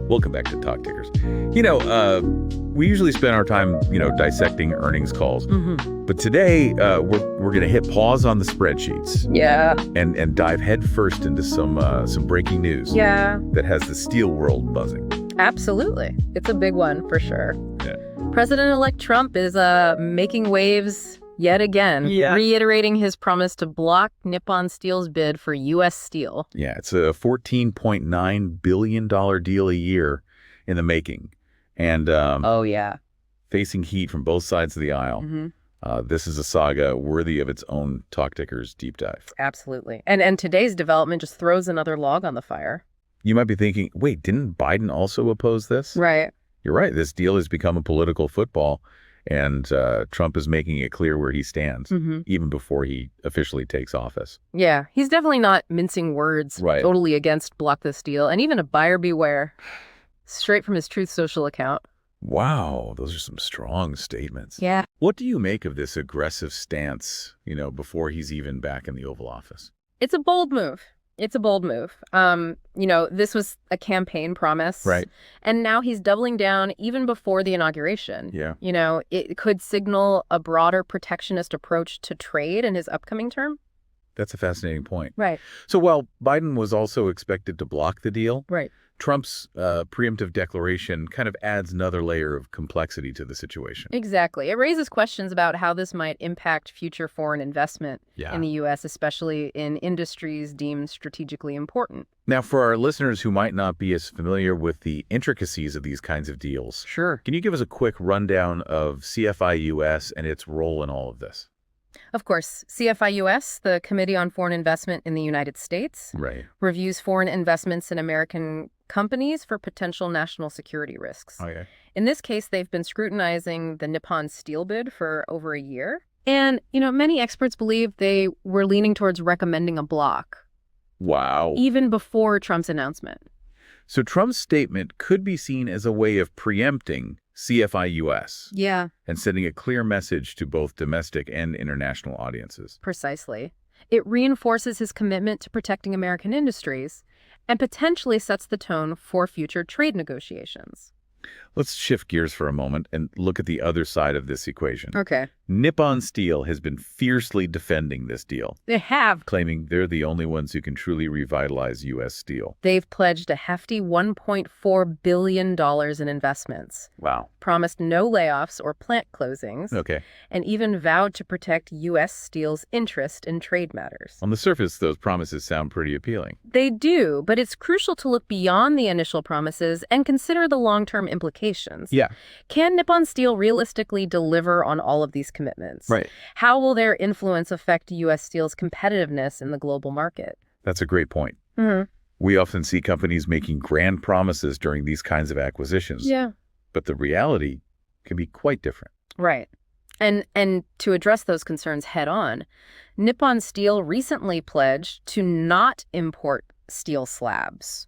Welcome back to Talk Tickers. We usually spend our time, dissecting earnings calls. But today, we're going to hit pause on the spreadsheets. Yeah. And dive headfirst into some breaking news. Yeah. That has the steel world buzzing. Absolutely. It's a big one for sure. Yeah. President-elect Trump is making waves yet again, reiterating his promise to block Nippon Steel's bid for U.S. steel. Yeah, it's a $14.9 billion deal a year in the making. And facing heat from both sides of the aisle. This is a saga worthy of its own Talk Tickers deep dive. Absolutely. And today's development just throws another log on the fire. You might be thinking, wait, didn't Biden also oppose this? Right. You're right. This deal has become a political football, and Trump is making it clear where he stands, even before he officially takes office. Yeah, he's definitely not mincing words, totally against block this deal, and even a buyer beware, straight from his Truth Social account. Wow, those are some strong statements. Yeah. What do you make of this aggressive stance, before he's even back in the Oval Office? It's a bold move. This was a campaign promise. Right. And now he's doubling down even before the inauguration. Yeah. It could signal a broader protectionist approach to trade in his upcoming term. That's a fascinating point. Right. So while Biden was also expected to block the deal, right, Trump's preemptive declaration kind of adds another layer of complexity to the situation. Exactly. It raises questions about how this might impact future foreign investment in the U.S., especially in industries deemed strategically important. Now, for our listeners who might not be as familiar with the intricacies of these kinds of deals, sure, can you give us a quick rundown of CFI-US and its role in all of this? Of course. CFI-US, the Committee on Foreign Investment in the United States, reviews foreign investments in American companies for potential national security risks. Okay. In this case, they've been scrutinizing the Nippon Steel bid for over a year. And, many experts believe they were leaning towards recommending a block. Wow. Even before Trump's announcement. So Trump's statement could be seen as a way of preempting CFI-US. Yeah. And sending a clear message to both domestic and international audiences. Precisely. It reinforces his commitment to protecting American industries and potentially sets the tone for future trade negotiations. Let's shift gears for a moment and look at the other side of this equation. Okay. Nippon Steel has been fiercely defending this deal. They have. Claiming they're the only ones who can truly revitalize U.S. steel. They've pledged a hefty $1.4 billion in investments. Wow. Promised no layoffs or plant closings. Okay. And even vowed to protect U.S. Steel's interest in trade matters. On the surface, those promises sound pretty appealing. They do, but it's crucial to look beyond the initial promises and consider the long-term implications. Yeah. Can Nippon Steel realistically deliver on all of these commitments? Right. How will their influence affect U.S. Steel's competitiveness in the global market? That's a great point. We often see companies making grand promises during these kinds of acquisitions. Yeah. But the reality can be quite different. Right. And to address those concerns head on, Nippon Steel recently pledged to not import steel slabs.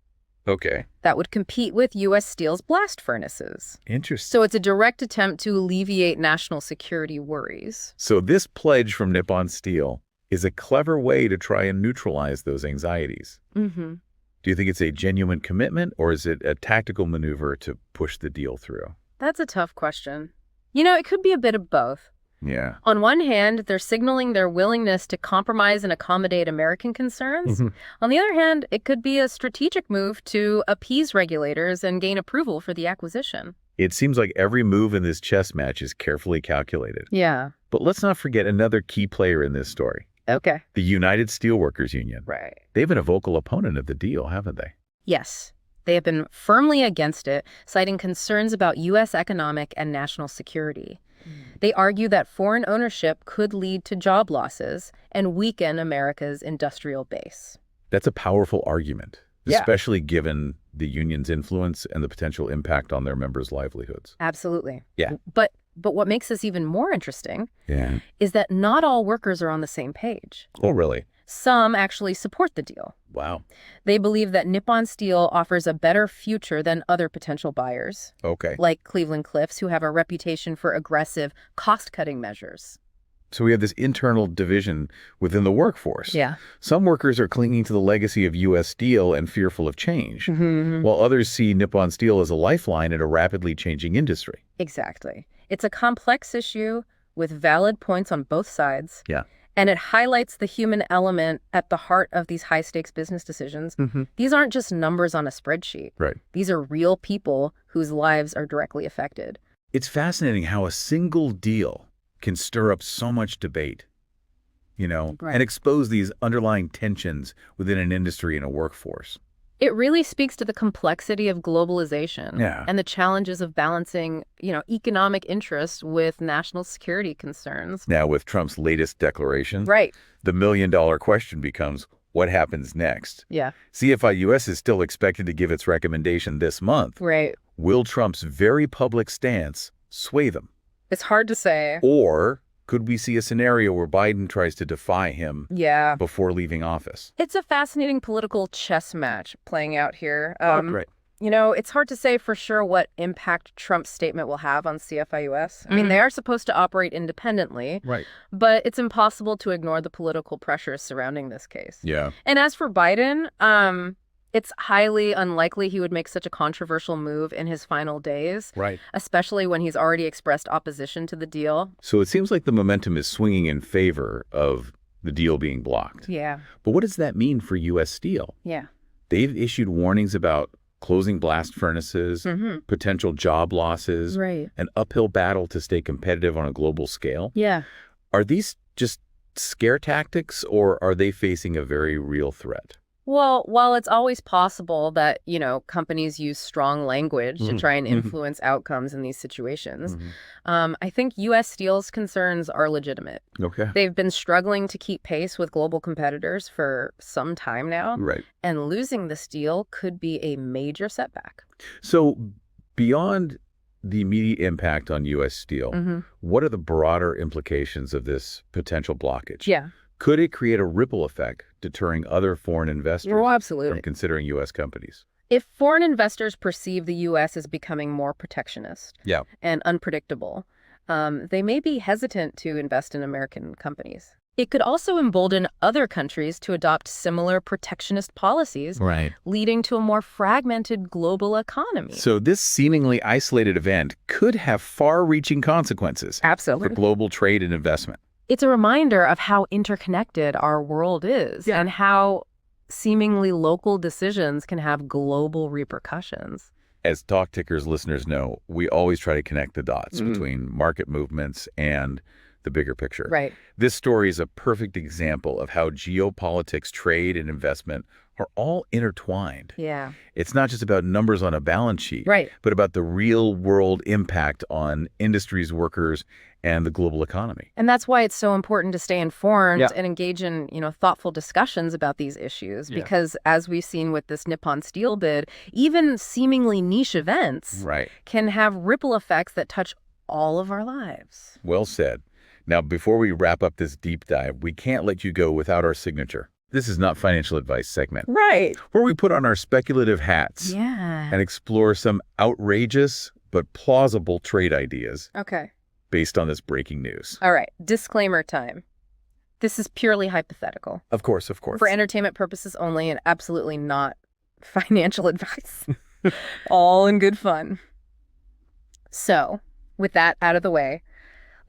Okay. That would compete with U.S. Steel's blast furnaces. Interesting. So it's a direct attempt to alleviate national security worries. So this pledge from Nippon Steel is a clever way to try and neutralize those anxieties. Do you think it's a genuine commitment, or is it a tactical maneuver to push the deal through? That's a tough question. It could be a bit of both. Yeah. On one hand, they're signaling their willingness to compromise and accommodate American concerns. On the other hand, it could be a strategic move to appease regulators and gain approval for the acquisition. It seems like every move in this chess match is carefully calculated. Yeah. But let's not forget another key player in this story. Okay. The United Steelworkers Union. Right. They've been a vocal opponent of the deal, haven't they? Yes. They have been firmly against it, citing concerns about U.S. economic and national security. They argue that foreign ownership could lead to job losses and weaken America's industrial base. That's a powerful argument, especially given the union's influence and the potential impact on their members' livelihoods. Absolutely. Yeah. But what makes this even more interesting is that not all workers are on the same page. Oh, really? Some actually support the deal. Wow. They believe that Nippon Steel offers a better future than other potential buyers. Okay. Like Cleveland-Cliffs, who have a reputation for aggressive cost-cutting measures. So we have this internal division within the workforce. Yeah. Some workers are clinging to the legacy of U.S. Steel and fearful of change, while others see Nippon Steel as a lifeline in a rapidly changing industry. Exactly. It's a complex issue with valid points on both sides. Yeah. And it highlights the human element at the heart of these high-stakes business decisions. These aren't just numbers on a spreadsheet. Right. These are real people whose lives are directly affected. It's fascinating how a single deal can stir up so much debate, and expose these underlying tensions within an industry and a workforce. It really speaks to the complexity of globalization and the challenges of balancing, economic interest with national security concerns. Now, with Trump's latest declaration, Right. the million-dollar question becomes, what happens next? Yeah. CFI US is still expected to give its recommendation this month. Right. Will Trump's very public stance sway them? It's hard to say. Or could we see a scenario where Biden tries to defy him before leaving office? It's a fascinating political chess match playing out here. Right. It's hard to say for sure what impact Trump's statement will have on CFI-US. I mean, they are supposed to operate independently, Right. but it's impossible to ignore the political pressures surrounding this case. Yeah. And as for Biden, it's highly unlikely he would make such a controversial move in his final days, Right. especially when he's already expressed opposition to the deal. So it seems like the momentum is swinging in favor of the deal being blocked. Yeah. But what does that mean for U.S. Steel? Yeah. They've issued warnings about closing blast furnaces, potential job losses, Right. an uphill battle to stay competitive on a global scale. Yeah. Are these just scare tactics, or are they facing a very real threat? Well, while it's always possible that, companies use strong language to try and influence outcomes in these situations, I think U.S. Steel's concerns are legitimate. Okay. They've been struggling to keep pace with global competitors for some time now. Right. And losing this deal could be a major setback. So beyond the immediate impact on U.S. Steel, what are the broader implications of this potential blockage? Yeah. Could it create a ripple effect, deterring other foreign investors absolutely. from considering U.S. companies? If foreign investors perceive the U.S. as becoming more protectionist Yeah. and unpredictable, they may be hesitant to invest in American companies. It could also embolden other countries to adopt similar protectionist policies, Right. leading to a more fragmented global economy. So this seemingly isolated event could have far-reaching consequences for Absolutely. global trade and investment. It's a reminder of how interconnected our world is and how seemingly local decisions can have global repercussions. As Talk Tickers listeners know, we always try to connect the dots between market movements and the bigger picture. Right. This story is a perfect example of how geopolitics, trade, and investment are all intertwined. Yeah. It's not just about numbers on a balance sheet, Right. but about the real-world impact on industries, workers, and the global economy. And that's why it's so important to stay informed and engage in, thoughtful discussions about these issues. Because as we've seen with this Nippon Steel bid, even seemingly niche events can have ripple effects that touch all of our lives. Well said. Now, before we wrap up this deep dive, we can't let you go without our signature. This is Not Financial Advice segment, Right. where we put on our speculative hats and explore some outrageous but plausible trade ideas Okay. based on this breaking news. All right. Disclaimer time. This is purely hypothetical. Of course, of course. For entertainment purposes only and absolutely not financial advice. All in good fun. So, with that out of the way,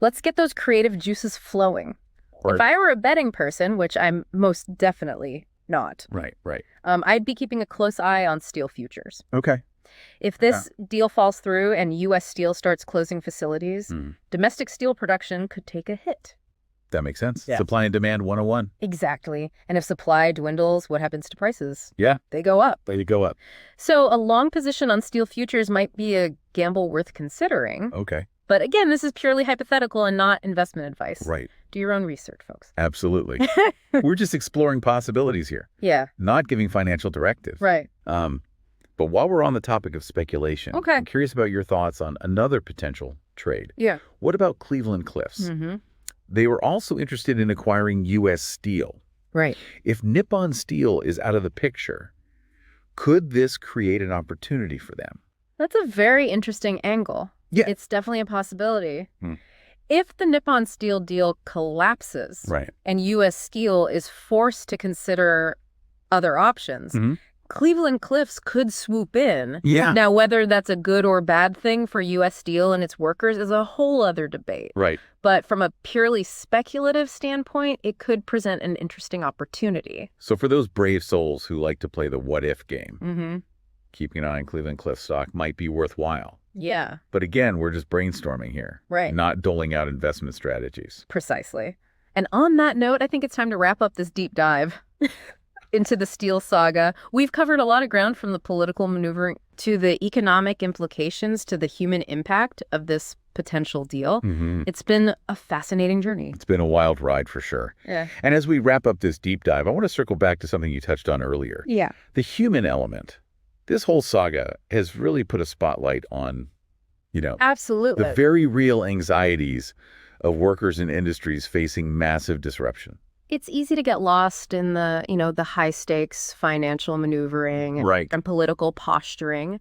let's get those creative juices flowing. Right. If I were a betting person, which I'm most definitely not, Right. I'd be keeping a close eye on steel futures. Okay. If this deal falls through and U.S. Steel starts closing facilities, domestic steel production could take a hit. That makes sense. Yeah. Supply and demand 101. Exactly. And if supply dwindles, what happens to prices? Yeah. They go up. They go up. So a long position on steel futures might be a gamble worth considering. Okay. But again, this is purely hypothetical and not investment advice. Right. Do your own research, folks. Absolutely. We're just exploring possibilities here, Yeah. not giving financial directives. Right. But while we're on the topic of speculation, Okay. I'm curious about your thoughts on another potential trade. Yeah. What about Cleveland Cliffs? Mm-hmm. They were also interested in acquiring U.S. Steel. Right. If Nippon Steel is out of the picture, could this create an opportunity for them? That's a very interesting angle. Yeah. It's definitely a possibility. If the Nippon Steel deal collapses Right. and U.S. Steel is forced to consider other options, Cleveland-Cliffs could swoop in. Yeah. Now, whether that's a good or bad thing for U.S. Steel and its workers is a whole other debate. Right. But from a purely speculative standpoint, it could present an interesting opportunity. So for those brave souls who like to play the what-if game, keeping an eye on Cleveland-Cliffs stock might be worthwhile. Yeah. But again, we're just brainstorming here. Right. Not doling out investment strategies. Precisely. And on that note, I think it's time to wrap up this deep dive into the Steel saga. We've covered a lot of ground, from the political maneuvering to the economic implications to the human impact of this potential deal. It's been a fascinating journey. It's been a wild ride for sure. Yeah. And as we wrap up this deep dive, I want to circle back to something you touched on earlier. Yeah. The human element. This whole saga has really put a spotlight on, Absolutely. the very real anxieties of workers in industries facing massive disruption. It's easy to get lost in the, the high stakes financial maneuvering and political posturing.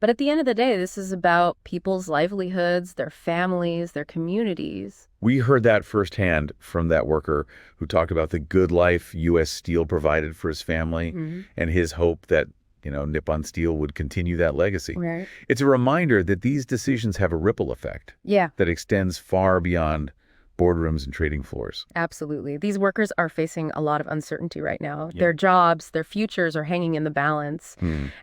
But at the end of the day, this is about people's livelihoods, their families, their communities. We heard that firsthand from that worker who talked about the good life U.S. Steel provided for his family and his hope that, Nippon Steel would continue that legacy. Right. It's a reminder that these decisions have a ripple effect that extends far beyond boardrooms and trading floors. Absolutely. These workers are facing a lot of uncertainty right now. Their jobs, their futures are hanging in the balance.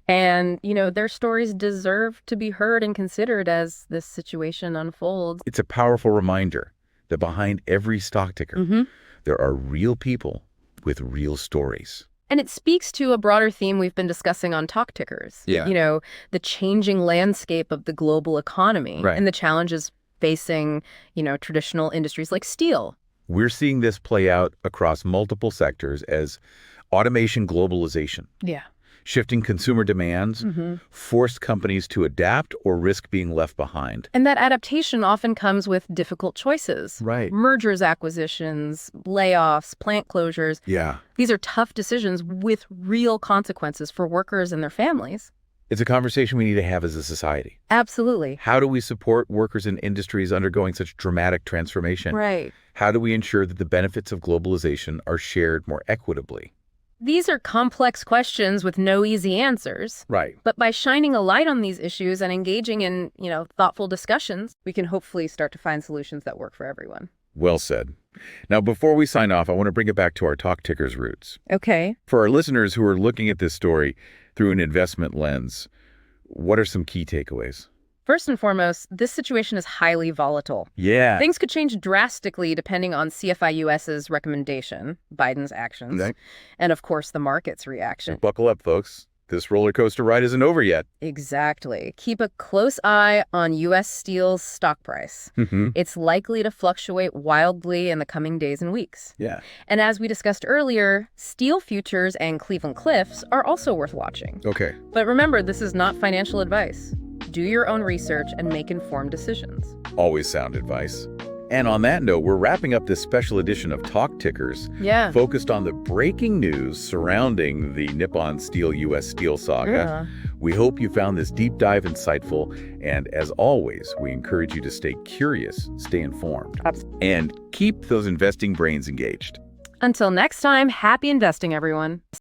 And, their stories deserve to be heard and considered as this situation unfolds. It's a powerful reminder that behind every stock ticker, there are real people with real stories. And it speaks to a broader theme we've been discussing on Talk Tickers. Yeah. The changing landscape of the global economy and the challenges facing, traditional industries like steel. We're seeing this play out across multiple sectors as automation globalization, shifting consumer demands, forced companies to adapt or risk being left behind. And that adaptation often comes with difficult choices. Right. Mergers, acquisitions, layoffs, plant closures. Yeah. These are tough decisions with real consequences for workers and their families. It's a conversation we need to have as a society. Absolutely. How do we support workers in industries undergoing such dramatic transformation? Right. How do we ensure that the benefits of globalization are shared more equitably? These are complex questions with no easy answers. Right. But by shining a light on these issues and engaging in, thoughtful discussions, we can hopefully start to find solutions that work for everyone. Well said. Now, before we sign off, I want to bring it back to our Talk Tickers roots. Okay. For our listeners who are looking at this story through an investment lens, what are some key takeaways? First and foremost, this situation is highly volatile. Yeah. Things could change drastically depending on CFIUS's recommendation, Biden's actions, and of course the market's reaction. So buckle up, folks. This roller coaster ride isn't over yet. Exactly. Keep a close eye on U.S. Steel's stock price. It's likely to fluctuate wildly in the coming days and weeks. Yeah. And as we discussed earlier, steel futures and Cleveland-Cliffs are also worth watching. Okay. But remember, this is not financial advice. Do your own research and make informed decisions. Always sound advice. And on that note, we're wrapping up this special edition of Talk Tickers, focused on the breaking news surrounding the Nippon Steel U.S. Steel saga. We hope you found this deep dive insightful, and as always, we encourage you to stay curious, stay informed, and keep those investing brains engaged. Until next time, happy investing, everyone.